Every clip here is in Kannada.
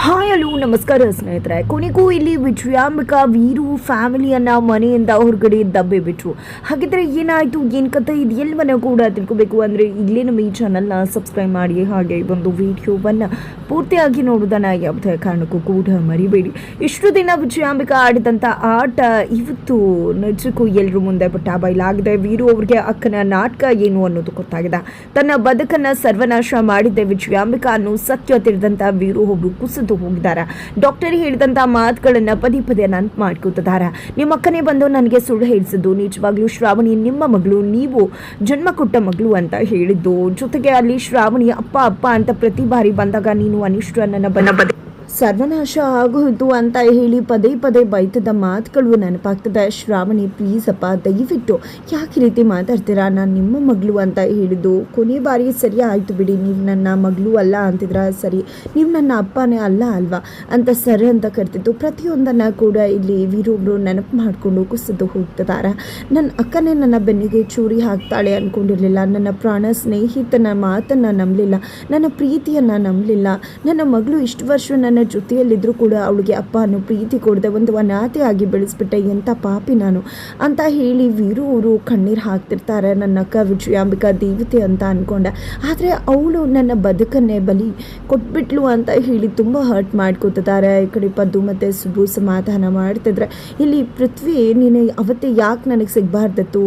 ಹಾಯ್ ಹಲೋ ನಮಸ್ಕಾರ ಸ್ನೇಹಿತರೆ. ಕೊನೆಗೂ ಇಲ್ಲಿ ವಿಜಯಾಂಬಿಕಾ ವೀರು ಫ್ಯಾಮಿಲಿಯನ್ನು ಮನೆಯಿಂದ ಹೊರಗಡೆ ದಬ್ಬೆ ಬಿಟ್ಟರು. ಹಾಗಿದ್ರೆ ಏನಾಯಿತು, ಏನು ಕಥೆ, ಇದು ಎಲ್ಲವನ್ನ ಕೂಡ ತಿಳ್ಕೋಬೇಕು ಅಂದರೆ ಈಗಲೇ ನಮ್ಮ ಈ ಚಾನಲ್ನ ಸಬ್ಸ್ಕ್ರೈಬ್ ಮಾಡಿ, ಹಾಗೆ ಒಂದು ವಿಡಿಯೋವನ್ನು ಪೂರ್ತಿಯಾಗಿ ನೋಡೋದನ್ನು ಯಾವುದೇ ಕಾರಣಕ್ಕೂ ಕೂಡ ಮರಿಬೇಡಿ. ಇಷ್ಟು ದಿನ ವಿಜಯಾಂಬಿಕಾ ಆಡಿದಂಥ ಆಟ ಇವತ್ತು ನಿಜಕ್ಕೂ ಎಲ್ಲರೂ ಮುಂದೆ ಪಟ್ಟ ಬಯಲಾಗಿದೆ. ವೀರು ಅವರಿಗೆ ಅಕ್ಕನ ನಾಟಕ ಏನು ಅನ್ನೋದು ಗೊತ್ತಾಗಿದೆ. ತನ್ನ ಬದುಕನ್ನು ಸರ್ವನಾಶ ಮಾಡಿದ್ದೆ ವಿಜಯಾಂಬಿಕಾ ಅನ್ನೋ ಸತ್ಯ ತಿಳಿದಂಥ ವೀರು ಒಬ್ಬರು ಕುಸಿದು ಹೋಗಿದ್ದಾರೆ. ಡಾಕ್ಟರ್ ಹೇಳಿದಂತ ಮಾತುಗಳನ್ನ ಪದೇ ಪದೇ ನೆನಪು ಮಾಡ್ಕೋತಿದ್ದಾರೆ. ನಿಮ್ಮ ಅಕ್ಕನೇ ಬಂದು ನನಗೆ ಸುಳ್ಳು ಹೇಳಿಸಿದ್ದು, ನಿಜವಾಗ್ಲೂ ಶ್ರಾವಣಿ ನಿಮ್ಮ ಮಗಳು, ನೀವು ಜನ್ಮ ಕೊಟ್ಟ ಮಗಳು ಅಂತ ಹೇಳಿದ್ದು. ಜೊತೆಗೆ ಅಲ್ಲಿ ಶ್ರಾವಣಿ ಅಪ್ಪ ಅಪ್ಪ ಅಂತ ಪ್ರತಿ ಬಾರಿ ಬಂದಾಗ ನೀನು ಅನಿಷ್ಟ ನನ್ನ ಸರ್ವನಾಶ ಆಗೋದು ಅಂತ ಹೇಳಿ ಪದೇ ಪದೇ ಬೈತದ ಮಾತುಗಳು ನೆನಪಾಗ್ತದೆ. ಶ್ರಾವಣಿ ಪ್ಲೀಸ್ ಅಪ್ಪ, ದಯವಿಟ್ಟು ಯಾಕೆ ರೀತಿ ಮಾತಾಡ್ತೀರಾ, ನಾನು ನಿಮ್ಮ ಮಗಳು ಅಂತ ಹೇಳಿದ್ದು ಕೊನೆ ಬಾರಿ ಸರಿ ಆಯಿತು ಬಿಡಿ, ನೀವು ನನ್ನ ಮಗಳು ಅಲ್ಲ ಅಂತಿದ್ರ ಸರಿ, ನೀವು ನನ್ನ ಅಪ್ಪನೇ ಅಲ್ಲ ಅಲ್ವಾ ಅಂತ ಸರ್ ಅಂತ ಕರ್ತಿದ್ದು. ಪ್ರತಿಯೊಂದನ್ನು ಕೂಡ ಇಲ್ಲಿ ವೀರೊಬ್ರು ನೆನಪು ಮಾಡಿಕೊಂಡು ಕುಸಿದು ಹೋಗ್ತಿದ್ದಾರೆ. ನನ್ನ ಅಕ್ಕನೇ ನನ್ನ ಬೆನ್ನಿಗೆ ಚೂರಿ ಹಾಕ್ತಾಳೆ ಅಂದ್ಕೊಂಡಿರಲಿಲ್ಲ, ನನ್ನ ಪ್ರಾಣ ಸ್ನೇಹಿತನ ಮಾತನ್ನು ನಂಬಲಿಲ್ಲ, ನನ್ನ ಪ್ರೀತಿಯನ್ನು ನಂಬಲಿಲ್ಲ. ನನ್ನ ಮಗಳು ಇಷ್ಟು ವರ್ಷ ನನ್ನ ಜೊತೆಯಲ್ಲಿದ್ದರೂ ಕೂಡ ಅವಳಿಗೆ ಅಪ್ಪ ಅನ್ನೋ ಪ್ರೀತಿ ಕೊಡದೆ ಒಂದು ಅನಾಥೆಯಾಗಿ ಬೆಳೆಸ್ಬಿಟ್ಟೆ, ಎಂಥ ಪಾಪಿ ನಾನು ಅಂತ ಹೇಳಿ ವೀರು ಅವರು ಕಣ್ಣೀರು ಹಾಕ್ತಿರ್ತಾರೆ. ನನ್ನ ಅಕ್ಕ ವಿಜಯಾಂಬಿಕಾ ದೇವತೆ ಅಂತ ಅಂದ್ಕೊಂಡೆ, ಆದರೆ ಅವಳು ನನ್ನ ಬದುಕನ್ನೇ ಬಲಿ ಕೊಟ್ಬಿಟ್ಲು ಅಂತ ಹೇಳಿ ತುಂಬ ಹರ್ಟ್ ಮಾಡ್ಕೋತಿದ್ದಾರೆ. ಈ ಕಡೆ ಪದ್ದು ಮತ್ತು ಸುಬ್ಬು ಸಮಾಧಾನ ಮಾಡ್ತಿದ್ರೆ, ಇಲ್ಲಿ ಪೃಥ್ವಿ ನೀನು ಅವತ್ತೇ ಯಾಕೆ ನನಗೆ ಸಿಗಬಾರ್ದತ್ತು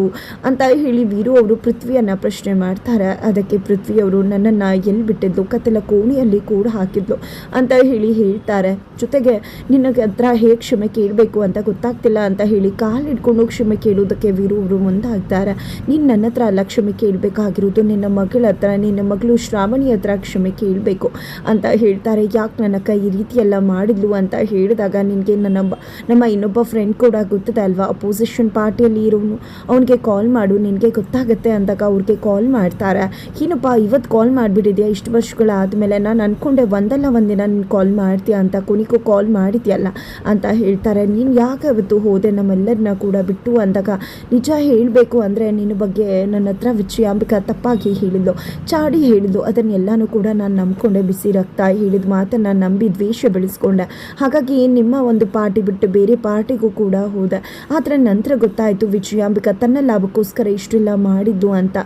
ಅಂತ ಹೇಳಿ ವೀರು ಅವರು ಪೃಥ್ವಿಯನ್ನು ಪ್ರಶ್ನೆ ಮಾಡ್ತಾರೆ. ಅದಕ್ಕೆ ಪೃಥ್ವಿ ಅವರು ನನ್ನನ್ನು ಎಲ್ಲಿ ಬಿಟ್ಟಿದ್ದು, ಕತ್ತಲ ಕೋಣೆಯಲ್ಲಿ ಕೂಡ ಹಾಕಿದ್ಲು ಅಂತ ಹೇಳಿ ಹೇಳ್ತಾರೆ. ಜೊತೆಗೆ ನಿನಗೆ ಹತ್ರ ಹೇಗೆ ಕ್ಷಮೆ ಕೇಳಬೇಕು ಅಂತ ಗೊತ್ತಾಗ್ತಿಲ್ಲ ಅಂತ ಹೇಳಿ ಕಾಲು ಹಿಡ್ಕೊಂಡು ಕ್ಷಮೆ ಕೇಳೋದಕ್ಕೆ ವೀರು ಅವರು ಮುಂದಾಗ್ತಾರೆ. ನೀನು ನನ್ನ ಹತ್ರ ಅಲ್ಲ ಕ್ಷಮೆ ಕೇಳಬೇಕಾಗಿರೋದು, ನಿನ್ನ ಮಗಳ ಹತ್ರ, ನಿನ್ನ ಮಗಳು ಶ್ರಾವಣಿ ಹತ್ರ ಕ್ಷಮೆ ಕೇಳಬೇಕು ಅಂತ ಹೇಳ್ತಾರೆ. ಯಾಕೆ ನನ್ನ ಕೈ ಈ ರೀತಿಯೆಲ್ಲ ಮಾಡಿದ್ಲು ಅಂತ ಹೇಳಿದಾಗ, ನಿನಗೆ ನಮ್ಮ ಇನ್ನೊಬ್ಬ ಫ್ರೆಂಡ್ ಕೂಡ ಗೊತ್ತದೆ ಅಲ್ವಾ, ಅಪೋಸಿಷನ್ ಪಾರ್ಟಿಯಲ್ಲಿ ಇರೋನು, ಅವನಿಗೆ ಕಾಲ್ ಮಾಡು ನಿನಗೆ ಗೊತ್ತಾಗುತ್ತೆ ಅಂದಾಗ ಅವ್ರಿಗೆ ಕಾಲ್ ಮಾಡ್ತಾರೆ. ಏನಪ್ಪ ಇವತ್ತು ಕಾಲ್ ಮಾಡಿಬಿಟ್ಟಿದ್ಯಾ, ಇಷ್ಟು ವರ್ಷಗಳಾದಮೇಲೆ ನಾನು ಅಂದ್ಕೊಂಡೆ ಒಂದಲ್ಲ ಒಂದಿನ ನೀನು ಕಾಲ್ ಮಾಡ್ತೀಯ ಅಂತ, ಕೊನೆಗೂ ಕಾಲ್ ಮಾಡಿದ್ಯಲ್ಲ ಅಂತ ಹೇಳ್ತಾರೆ. ನೀನು ಯಾಕೆ ಅವತ್ತು ಹೋದೆ ನಮ್ಮೆಲ್ಲರನ್ನ ಕೂಡ ಬಿಟ್ಟು ಅಂದಾಗ, ನಿಜ ಹೇಳಬೇಕು ಅಂದರೆ ನಿನ್ನ ಬಗ್ಗೆ ನನ್ನ ಹತ್ರ ವಿಜಯಾಂಬಿಕಾ ತಪ್ಪಾಗಿ ಹೇಳಿದ್ಲು, ಚಾಡಿ ಹೇಳಿದ್ಲು, ಅದನ್ನೆಲ್ಲನೂ ಕೂಡ ನಾನು ನಂಬ್ಕೊಂಡೆ, ಬಿಸಿ ರಕ್ತ ಹೇಳಿದ ಮಾತನ್ನು ನಂಬಿ ದ್ವೇಷ ಬೆಳೆಸ್ಕೊಂಡೆ. ಹಾಗಾಗಿ ನಿಮ್ಮ ಒಂದು ಪಾರ್ಟಿ ಬಿಟ್ಟು ಬೇರೆ ಪಾರ್ಟಿಗೂ ಕೂಡ ಹೋದೆ. ಆದರೆ ನಂತರ ಗೊತ್ತಾಯಿತು ವಿಜಯಾಂಬಿಕಾ ತನ್ನ ಲಾಭಕ್ಕೋಸ್ಕರ ಇಷ್ಟೆಲ್ಲ ಮಾಡಿದ್ದು ಅಂತ.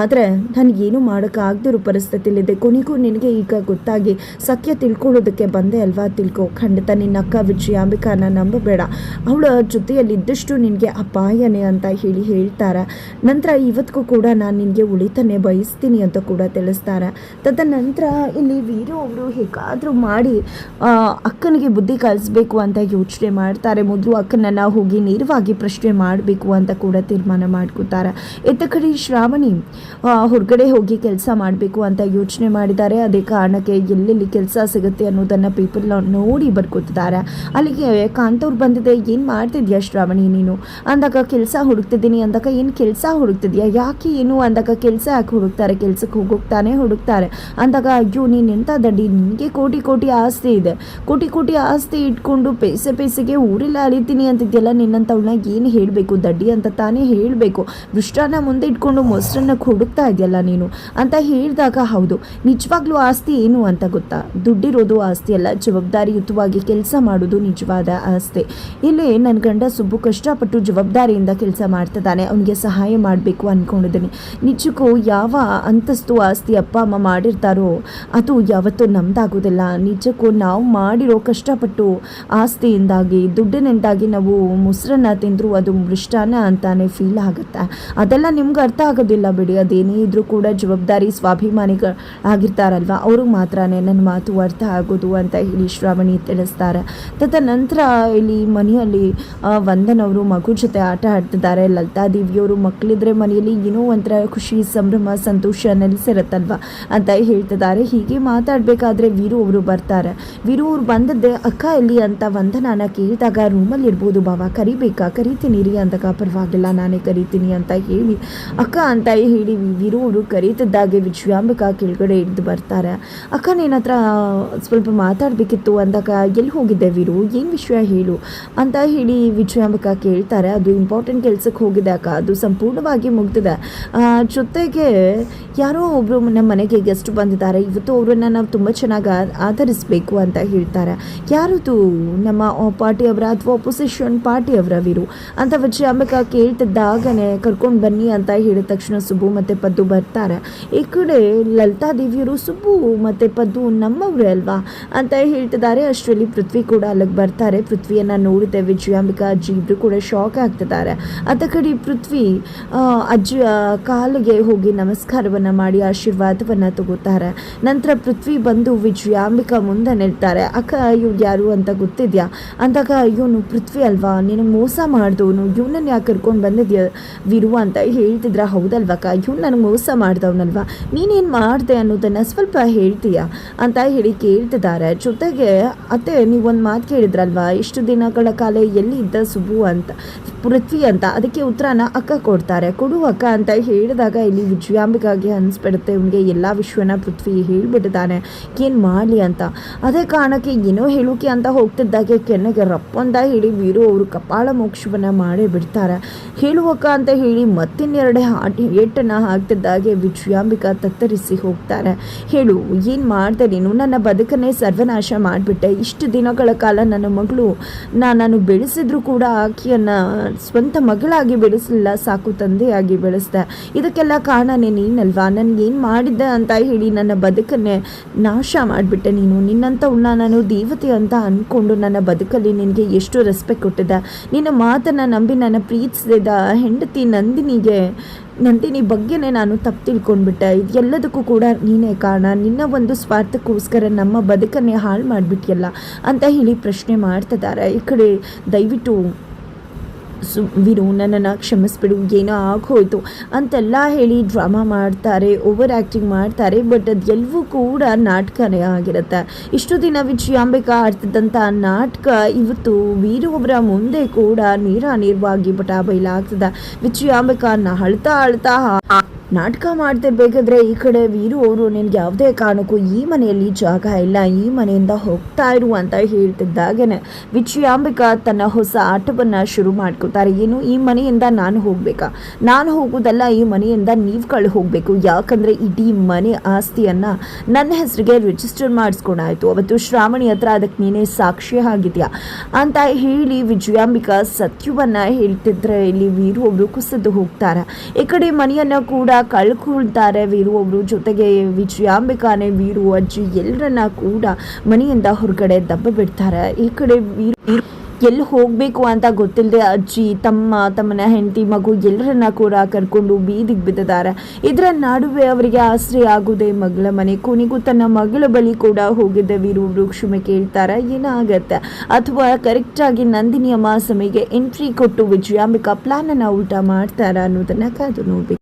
ಆದರೆ ನನಗೇನು ಮಾಡೋಕ್ಕಾಗದಿರೋ ಪರಿಸ್ಥಿತಿಯಲ್ಲಿದೆ. ಕೊನೆಗೂ ನಿನಗೆ ಈಗ ಗೊತ್ತಾಗಿ ಸತ್ಯ ತಿಳ್ಕೊಳ್ಳೋದಕ್ಕೆ ಬಂದೆ ಅಲ್ವಾ, ತಿಳ್ಕೊ. ಖಂಡಿತ ನಿನ್ನ ಅಕ್ಕ ವಿಜಯಾಂಬಿಕಾನ ನಂಬಬೇಡ, ಅವಳ ಜೊತೆಯಲ್ಲಿದ್ದಷ್ಟು ನಿನಗೆ ಅಪಾಯನೇ ಅಂತ ಹೇಳಿ ಹೇಳ್ತಾರೆ. ನಂತರ ಇವತ್ತಿಗೂ ಕೂಡ ನಾನು ನಿನಗೆ ಉಳಿತಾನೆ ಬಯಸ್ತೀನಿ ಅಂತ ಕೂಡ ತಿಳಿಸ್ತಾರೆ. ತದನಂತರ ಇಲ್ಲಿ ವೀರು ಅವರು ಹೇಗಾದರೂ ಮಾಡಿ ಅಕ್ಕನಿಗೆ ಬುದ್ಧಿ ಕಲಿಸ್ಬೇಕು ಅಂತ ಯೋಚನೆ ಮಾಡ್ತಾರೆ. ಮೊದಲು ಅಕ್ಕನನ್ನು ಹೋಗಿ ನೇರವಾಗಿ ಪ್ರಶ್ನೆ ಮಾಡಬೇಕು ಅಂತ ಕೂಡ ತೀರ್ಮಾನ ಮಾಡ್ಕೋತಾರೆ. ಇತ್ತ ಕಡೆ ಶ್ರಾವಣಿ ಹೊರಗಡೆ ಹೋಗಿ ಕೆಲಸ ಮಾಡಬೇಕು ಅಂತ ಯೋಚನೆ ಮಾಡಿದ್ದಾರೆ. ಅದೇ ಕಾರಣಕ್ಕೆ ಎಲ್ಲೆಲ್ಲಿ ಕೆಲಸ ಸಿಗುತ್ತೆ ಅನ್ನೋದನ್ನು ಪೇಪರ್ ನೋಡಿ ಬರ್ಕೋತಿದ್ದಾರೆ. ಅಲ್ಲಿಗೆ ಕಾಂತವ್ರು ಬಂದಿದೆ, ಏನು ಮಾಡ್ತಿದ್ಯಾ ಶ್ರಾವಣಿ ನೀನು ಅಂದಾಗ, ಕೆಲಸ ಹುಡುಕ್ತಿದ್ದೀನಿ ಅಂದಾಗ, ಏನು ಕೆಲಸ ಹುಡುಕ್ತಿದ್ಯಾ, ಯಾಕೆ ಏನು ಅಂದಾಗ, ಕೆಲಸ ಯಾಕೆ ಹುಡುಕ್ತಾರೆ, ಕೆಲಸಕ್ಕೆ ಹೋಗೋಗ್ತಾನೆ ಹುಡುಕ್ತಾರೆ ಅಂದಾಗ, ಅಯ್ಯೋ ನೀನು ಎಂಥ ದಡ್ಡಿ, ನಿನಗೆ ಕೋಟಿ ಕೋಟಿ ಆಸ್ತಿ ಇದೆ, ಕೋಟಿ ಕೋಟಿ ಆಸ್ತಿ ಇಟ್ಕೊಂಡು ಪೈಸೆಗೆ ಊರೆಲ್ಲ ಅಲಿತೀನಿ ಅಂತಿದ್ಯಲ್ಲ, ನಿನ್ನಂಥವಳನ್ನ ಏನು ಹೇಳಬೇಕು, ದಡ್ಡಿ ಅಂತ ತಾನೇ ಹೇಳಬೇಕು, ದುಷ್ಟಾನ ಮುಂದೆ ಇಟ್ಕೊಂಡು ಮೊಸರನ್ನ ಹುಡುಕ್ತಾ ಇದೆಯಲ್ಲ ನೀನು ಅಂತ ಹೇಳಿದಾಗ, ಹೌದು ನಿಜವಾಗ್ಲೂ ಆಸ್ತಿ ಏನು ಅಂತ ಗೊತ್ತಾ, ದುಡ್ಡಿರೋದು ಆಸ್ತಿ ಅಲ್ಲ, ಜವಾಬ್ದಾರಿಯುತವಾಗಿ ಕೆಲಸ ಮಾಡೋದು ನಿಜವಾದ ಆಸ್ತಿ. ಇಲ್ಲಿ ನನ್ನ ಗಂಡ ಸುಬ್ಬು ಕಷ್ಟಪಟ್ಟು ಜವಾಬ್ದಾರಿಯಿಂದ ಕೆಲಸ ಮಾಡ್ತಿದ್ದಾನೆ, ಅವನಿಗೆ ಸಹಾಯ ಮಾಡಬೇಕು ಅಂದ್ಕೊಂಡಿದ್ದೀನಿ. ನಿಜಕ್ಕೂ ಯಾವ ಅಂತಸ್ತು ಆಸ್ತಿ ಅಪ್ಪ ಅಮ್ಮ ಮಾಡಿರ್ತಾರೋ ಅದು ಯಾವತ್ತೂ ನಮ್ದಾಗೋದಿಲ್ಲ. ನಿಜಕ್ಕೂ ನಾವು ಮಾಡಿರೋ ಕಷ್ಟಪಟ್ಟು ಆಸ್ತಿಯಿಂದಾಗಿ, ದುಡ್ಡಿನಿಂದಾಗಿ ನಾವು ಮೊಸರನ್ನ ತಿಂದರೂ ಅದು ಮೃಷ್ಟಾನ ಅಂತಾನೆ ಫೀಲ್ ಆಗುತ್ತೆ. ಅದೆಲ್ಲ ನಿಮ್ಗೆ ಅರ್ಥ ಆಗೋದಿಲ್ಲ ಬಿಡಿ. ಅದೇನೇ ಇದ್ರೂ ಕೂಡ ಜವಾಬ್ದಾರಿ ಸ್ವಾಭಿಮಾನಿಗಳಾಗಿರ್ತಾರಲ್ವ, ಅವ್ರಿಗೆ ಮಾತ್ರನೇ ನನ್ನ ಮಾತು ಅರ್ಥ ಆಗೋದು ಅಂತ ಹೇಳಿ ಶ್ರಾವಣಿ ತಿಳಿಸ್ತಾರೆ. ತದನಂತರ ಇಲ್ಲಿ ಮನೆಯಲ್ಲಿ ವಂದನವರು ಮಗು ಜೊತೆ ಆಟ ಆಡ್ತಿದ್ದಾರೆ. ಲಲಿತಾ ದೇವಿಯವರು ಮಕ್ಕಳಿದ್ರೆ ಮನೆಯಲ್ಲಿ ಏನೋ ಒಂಥರ ಖುಷಿ, ಸಂಭ್ರಮ, ಸಂತೋಷ ನೆಲೆಸಿರುತ್ತಲ್ವ ಅಂತ ಹೇಳ್ತಿದ್ದಾರೆ. ಹೀಗೆ ಮಾತಾಡಬೇಕಾದ್ರೆ ವೀರು ಅವರು ಬರ್ತಾರೆ. ವೀರು ಅವ್ರು ಬಂದದ್ದೇ ಅಕ್ಕ ಎಲ್ಲಿ ಅಂತ ವಂದನಾನ ಕೇಳಿದಾಗ, ರೂಮಲ್ಲಿ ಇರ್ಬೋದು ಬಾವ, ಕರಿಬೇಕಾ, ಕರಿತೀನಿ ರೀ ಅಂದಾಗ, ಪರವಾಗಿಲ್ಲ ನಾನೇ ಕರಿತೀನಿ ಅಂತ ಹೇಳಿ ಅಕ್ಕ ಅಂತ ಹೇಳಿ ವೀರು ಅವರು ಕರೀತಿದ್ದಾಗೆ ವಿಜಯಾಂಬಿಕಾ ಕೆಳಗಡೆ ಹಿಡಿದು ಬರ್ತಾರೆ. ಅಕ್ಕ ನಿನ್ನ ಹತ್ರ ಸ್ವಲ್ಪ ಮಾತಾಡಬೇಕಿತ್ತು ಅಂದಾಗ ಎಲ್ಲಿ ಹೋಗಿದ್ದೆ ವೀರು, ಏನು ವಿಷಯ ಹೇಳು ಅಂತ ಹೇಳಿ ವಿಜಯಾಂಬಿಕಾ ಕೇಳ್ತಾರೆ. ಅದು ಇಂಪಾರ್ಟೆಂಟ್ ಕೆಲಸಕ್ಕೆ ಹೋಗಿದೆ ಅಕ್ಕ, ಅದು ಸಂಪೂರ್ಣವಾಗಿ ಮುಗ್ದಿದೆ. ಜೊತೆಗೆ ಯಾರೋ ಒಬ್ಬರು ನಮ್ಮ ಮನೆಗೆ ಗೆಸ್ಟ್ ಬಂದಿದ್ದಾರೆ, ಇವತ್ತು ಅವರನ್ನು ನಾವು ತುಂಬ ಚೆನ್ನಾಗಿ ಆಧರಿಸಬೇಕು ಅಂತ ಹೇಳ್ತಾರೆ. ಯಾರದು, ನಮ್ಮ ಪಾರ್ಟಿಯವರ ಅಥವಾ ಅಪೋಸಿಷನ್ ಪಾರ್ಟಿಯವರ ವೀರು ಅಂತ ವಿಜಯಾಂಬಿಕಾ ಕೇಳ್ತಿದ್ದಾಗನೇ ಕರ್ಕೊಂಡು ಬನ್ನಿ ಅಂತ ಹೇಳಿದ ತಕ್ಷಣ ಸುಬ್ಬು ಮತ್ತು ಪದ್ದು ಬರ್ತಾರೆ. ಈ ಕಡೆ ಲಲಿತಾ ದೇವಿಯವರು ಸುಬ್ಬು ಮತ್ತು ಪದ್ದು ನಮ್ಮವ್ರೆ ಅಲ್ವಾ ಅಂತ ಹೇಳ್ತಿದ್ದಾರೆ. ಅಷ್ಟರಲ್ಲಿ ಪೃಥ್ವಿ ಕೂಡ ಅಲ್ಲಿಗೆ ಬರ್ತಾರೆ. ಪೃಥ್ವಿಯನ್ನು ನೋಡಿದೆ ವಿಜಯಾಂಬಿಕಾ ಅಜ್ಜಿ ಇಬ್ಬರು ಕೂಡ ಶಾಕ್ ಆಗ್ತಿದ್ದಾರೆ. ಅದ ಕಡೆ ಪೃಥ್ವಿ ಅಜ್ಜಿಯ ಕಾಲಿಗೆ ಹೋಗಿ ನಮಸ್ಕಾರವನ್ನು ಮಾಡಿ ಆಶೀರ್ವಾದವನ್ನು ತಗೋತಾರೆ. ನಂತರ ಪೃಥ್ವಿ ಬಂದು ವಿಜಯಾಂಬಿಕಾ ಮುಂದೆ ನಿಲ್ತಾರೆ. ಅಕ್ಕ ಇವ್ರು ಯಾರು ಅಂತ ಗೊತ್ತಿದ್ಯಾ ಅಂದಾಗ, ಇವನು ಪೃಥ್ವಿ ಅಲ್ವಾ, ನೀನು ಮೋಸ ಮಾಡಿದವನು, ಇವನನ್ನು ಯಾಕೆ ಕರ್ಕೊಂಡು ಬಂದಿದ್ಯಾ ವೀರು ಅಂತ ಹೇಳ್ತಿದ್ರ. ಹೌದಲ್ವಕ್ಕ, ಇವನು ನನಗೆ ಮೋಸ ಮಾಡಿದವನಲ್ವಾ, ನೀನೇನು ಮಾಡಿದೆ ಅನ್ನೋದನ್ನು ಸ್ವಲ್ಪ ಹೇಳ್ತೀಯಾ ಅಂತ ಹೇಳಿ ಕೇಳ್ತಿದ್ದಾರೆ. ಜೊತೆಗೆ ಅತ್ತೆ ನೀವೊಂದು ಮಾತು ಕೇಳಿದ್ರಲ್ವಾ, ಇಷ್ಟು ದಿನಗಳ ಕಾಲ ಎಲ್ಲಿ ಇದ್ದ ಸುಬ್ಬು ಅಂತ ಪೃಥ್ವಿ ಅಂತ, ಅದಕ್ಕೆ ಉತ್ತರನ ಅಕ್ಕ ಕೊಡ್ತಾರೆ. ಕೊಡು ಅಕ್ಕ ಅಂತ ಹೇಳಿದಾಗ ಇಲ್ಲಿ ವಿಜಯಾಂಬಿಕಾಗೆ ಅನಿಸ್ಬಿಡುತ್ತೆ, ಇವನಿಗೆ ಎಲ್ಲ ವಿಷಯನ ಪೃಥ್ವಿ ಹೇಳ್ಬಿಟ್ಟಿದ್ದಾನೆ, ಏನು ಮಾಡಲಿ ಅಂತ. ಅದೇ ಕಾರಣಕ್ಕೆ ಏನೋ ಹೇಳೋಕೆ ಅಂತ ಹೋಗ್ತಿದ್ದಾಗೆ ಕೆನ್ನೆಗೆ ರಪ್ಪ ಅಂತ ಹೇಳಿ ವೀರು ಅವರು ಕಪಾಳ ಮೋಕ್ಷವನ್ನು ಮಾಡೇ ಬಿಡ್ತಾರೆ. ಹೇಳುವಕ್ಕ ಅಂತ ಹೇಳಿ ಮತ್ತಿನ್ನೆರಡೆ ಏಟನ್ನು ಹಾಕ್ತಿದ್ದಾಗೆ ವಿಜಯಾಂಬಿಕಾ ತತ್ತರಿಸಿ ಹೋಗ್ತಾರೆ. ಹೇಳು, ಏನು ಮಾಡಿದೆ ನೀನು, ನನ್ನ ಬದುಕನ್ನೇ ಸರ್ವನಾಶ ಮಾಡಿಬಿಟ್ಟೆ. ಇಷ್ಟು ದಿನಗಳ ಕಾಲ ನನ್ನ ಮಗಳು ನಾನು ಬೆಳೆಸಿದ್ರು ಕೂಡ ಆಕೆಯನ್ನು ಸ್ವಂತ ಮಗಳಾಗಿ ಬೆಳೆಸಲಿಲ್ಲ, ಸಾಕು ತಂದೆಯಾಗಿ ಬೆಳೆಸ್ದೆ. ಇದಕ್ಕೆಲ್ಲ ಕಾರಣನೇ ನೀನಲ್ವಾ, ನನಗೇನು ಮಾಡಿದ್ದೆ ಅಂತ ಹೇಳಿ ನನ್ನ ಬದುಕನ್ನೇ ನಾಶ ಮಾಡಿಬಿಟ್ಟೆ ನೀನು. ನಿನ್ನಂಥವನ್ನ ನಾನು ದೇವತೆ ಅಂತ ಅಂದ್ಕೊಂಡು ನನ್ನ ಬದುಕಲ್ಲಿ ನಿನಗೆ ಎಷ್ಟು ರೆಸ್ಪೆಕ್ಟ್ ಕೊಟ್ಟಿದ್ದೆ. ನಿನ್ನ ಮಾತನ್ನು ನಂಬಿ ನನ್ನ ಪ್ರೀತಿಸಿದ ಹೆಂಡತಿ ನಂದಿನಿ ಬಗ್ಗೆನೇ ನಾನು ತಪ್ಪು ತಿಳ್ಕೊಂಡ್ಬಿಟ್ಟೆ. ಇದೆಲ್ಲದಕ್ಕೂ ಕೂಡ ನೀನೇ ಕಾರಣ. ನಿನ್ನ ಒಂದು ಸ್ವಾರ್ಥಕ್ಕೋಸ್ಕರ ನಮ್ಮ ಬದುಕನ್ನೇ ಹಾಳು ಮಾಡಿಬಿಟ್ಟಿಯಲ್ಲ ಅಂತ ಹೇಳಿ ಪ್ರಶ್ನೆ ಮಾಡ್ತಿದ್ದಾರೆ. ಈ ಕಡೆ ದಯವಿಟ್ಟು ವೀರು ನನ್ನನ್ನು ಕ್ಷಮಿಸ್ಬಿಡು, ಏನೋ ಆಗೋಯ್ತು ಅಂತೆಲ್ಲ ಹೇಳಿ ಡ್ರಾಮಾ ಮಾಡ್ತಾರೆ, ಓವರ್ ಆ್ಯಕ್ಟಿಂಗ್ ಮಾಡ್ತಾರೆ. ಬಟ್ ಅದೆಲ್ಲವೂ ಕೂಡ ನಾಟಕನೇ ಆಗಿರುತ್ತೆ. ಇಷ್ಟು ದಿನ ವಿಜಯಾಂಬಿಕಾ ಆಡ್ತಿದ್ದಂಥ ನಾಟಕ ಇವತ್ತು ವೀರು ಅವರ ಮುಂದೆ ಕೂಡ ನೇರವಾಗಿ ಬೈಲಾಗ್ತದೆ. ವಿಜಯಾಂಬಿಕಾನ ಅಳ್ತಾ ನಾಟಕ ಮಾಡ್ತಿರ್ಬೇಕಾದ್ರೆ ಈ ಕಡೆ ವೀರು ಅವರು ನಿನ್ಗೆ ಯಾವುದೇ ಕಾರಣಕ್ಕೂ ಈ ಮನೆಯಲ್ಲಿ ಜಾಗ ಇಲ್ಲ, ಈ ಮನೆಯಿಂದ ಹೋಗ್ತಾ ಇರು ಅಂತ ಹೇಳ್ತಿದ್ದಾಗೇನೆ ವಿಜಯಾಂಬಿಕಾ ತನ್ನ ಹೊಸ ಆಟವನ್ನು ಶುರು ಮಾಡ್ಕೊತಾರೆ. ಏನು, ಈ ಮನೆಯಿಂದ ನಾನು ಹೋಗ್ಬೇಕಾ, ನಾನು ಹೋಗೋದಲ್ಲ, ಈ ಮನೆಯಿಂದ ನೀವು ಹೋಗಬೇಕು. ಯಾಕಂದರೆ ಇಡೀ ಮನೆ ಆಸ್ತಿಯನ್ನು ನನ್ನ ಹೆಸರಿಗೆ ರಿಜಿಸ್ಟರ್ ಮಾಡಿಸ್ಕೊಂಡಾಯ್ತು. ಅವತ್ತು ಶ್ರಾವಣಿ ಹತ್ರ ಅದಕ್ಕೆ ನೀನೇ ಸಾಕ್ಷಿ ಆಗಿದೆಯಾ ಅಂತ ಹೇಳಿ ವಿಜಯಾಂಬಿಕಾ ಸತ್ಯವನ್ನು ಹೇಳ್ತಿದ್ರೆ ಇಲ್ಲಿ ವೀರು ಒಬ್ರು ಕುಸಿದು ಹೋಗ್ತಾರೆ. ಈ ಕಡೆ ಮನೆಯನ್ನು ಕೂಡ ಕಳ್ಕೊಳ್ತಾರೆ ವೀರು ಒಬ್ರು. ಜೊತೆಗೆ ವಿಜಯಾಂಬಿಕಾನೆ ವೀರು ಅಜ್ಜಿ ಎಲ್ಲರನ್ನ ಕೂಡ ಮನೆಯಿಂದ ಹೊರಗಡೆ ದಬ್ಬ ಬಿಡ್ತಾರೆ. ಈ ಕಡೆ ವೀರು ಎಲ್ಲಿ ಹೋಗಬೇಕು ಅಂತ ಗೊತ್ತಿಲ್ಲದೆ ಅಜ್ಜಿ ತಮ್ಮನ ಹೆಂಡತಿ ಮಗು ಎಲ್ಲರನ್ನ ಕೂಡ ಕರ್ಕೊಂಡು ಬೀದಿಗೆ ಬಿದ್ದಿದ್ದಾರೆ. ಇದರ ನಡುವೆ ಅವರಿಗೆ ಆಶ್ರಯ ಆಗುವುದೇ ಮಗಳ ಮನೆ. ಕೊನೆಗೂ ತನ್ನ ಮಗಳ ಬಳಿ ಕೂಡ ಹೋಗಿದ್ದ ವೀರು ಒಬ್ರು ಕ್ಷಮೆ ಕೇಳ್ತಾರೆ. ಏನಾಗತ್ತೆ, ಅಥವಾ ಕರೆಕ್ಟಾಗಿ ನಂದಿನಿ ಅಮ್ಮ ಸಮಯಕ್ಕೆ ಎಂಟ್ರಿ ಕೊಟ್ಟು ವಿಜಯಾಂಬಿಕಾ ಪ್ಲಾನನ್ನು ಉಲ್ಟಾ ಮಾಡ್ತಾರ ಅನ್ನೋದನ್ನ ಕಾದು ನೋಡ್ಬೇಕು.